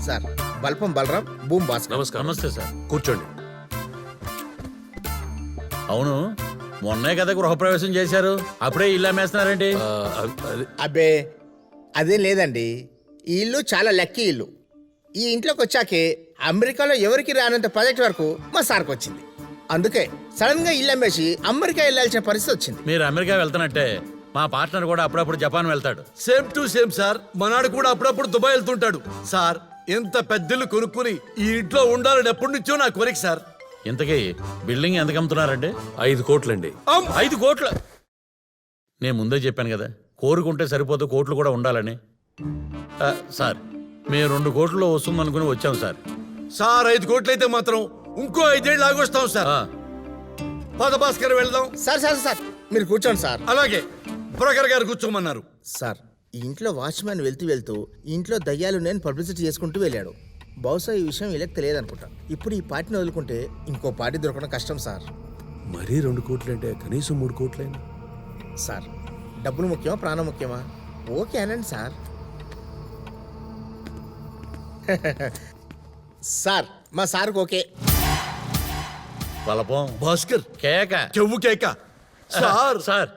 Sir బల్పం బలరాం భూమ్ భాస్కర్. నమస్కారం. నమస్తే సార్. కూర్చోండి. అవును, మొన్నే కదా గృహప్రవేశం చేశారు, అప్పుడే ఇల్లు అమ్మేస్తున్నారేంటి? అబ్బే అదేం లేదండి, ఈ ఇల్లు చాలా లక్కీ ఇల్లు. ఈ ఇంట్లోకి వచ్చాకే అమెరికాలో ఎవరికి రానంత ప్రాజెక్ట్ వరకు మా సార్కి వచ్చింది. అందుకే సడన్ గా ఇల్లు అమ్మేసి అమెరికా వెళ్ళాల్సిన పరిస్థితి వచ్చింది. మీరు అమెరికా వెళ్తున్నట్టే మా పార్ట్నర్ కూడా అప్పుడప్పుడు జపాన్ వెళ్తాడు. సేమ్ టు సేమ్ సార్, మనాడు కూడా అప్పుడప్పుడు దుబాయ్ వెళ్తుంటాడు. సార్ ఎంత పెద్దలు కొనుక్కుని ఈ ఇంట్లో ఉండాలని ఎప్పటి నుంచో నా కోరిక సార్. ఇంతకీ బిల్డింగ్ ఎంతకు అమ్ముతున్నారండి? 5 కోట్లండి. 5 కోట్ల? నేను ముందే చెప్పాను కదా, కోరుకుంటే సరిపోతే కోట్లు కూడా ఉండాలని. సార్ మేము 2 కోట్లు వస్తుందనుకుని వచ్చాం సార్. సార్ 5 కోట్లయితే మాత్రం ఇంకో 5 ఏళ్ళు ఆగొస్తాం సార్. పాద భాస్కర్ వెళ్దాం. సార్ సార్ సార్ మీరు కూర్చోండి సార్. అలాగే బ్రోకర్ గారు కూర్చోమన్నారు. సార్ ఈ ఇంట్లో వాచ్మ్యాన్ వెళ్తూ ఈ ఇంట్లో దయ్యాలు నేను పబ్లిసిటీ చేసుకుంటూ వెళ్ళాడు. బహుశా ఈ విషయం వీళ్ళకి తెలియదు అనుకుంటా. ఇప్పుడు ఈ పార్టీని వదులుకుంటే ఇంకో పార్టీ దొరకడం కష్టం సార్. మరీ 2 కోట్లంటే కనీసం 3 కోట్లైనా. సార్ డబ్బులు ముఖ్యమా ప్రాణం ముఖ్యమా? ఓకే అనండి సార్. సార్ మా సార్కి ఓకే. బలపం భాస్కర్ కేక. చెవు కేక. Sir sir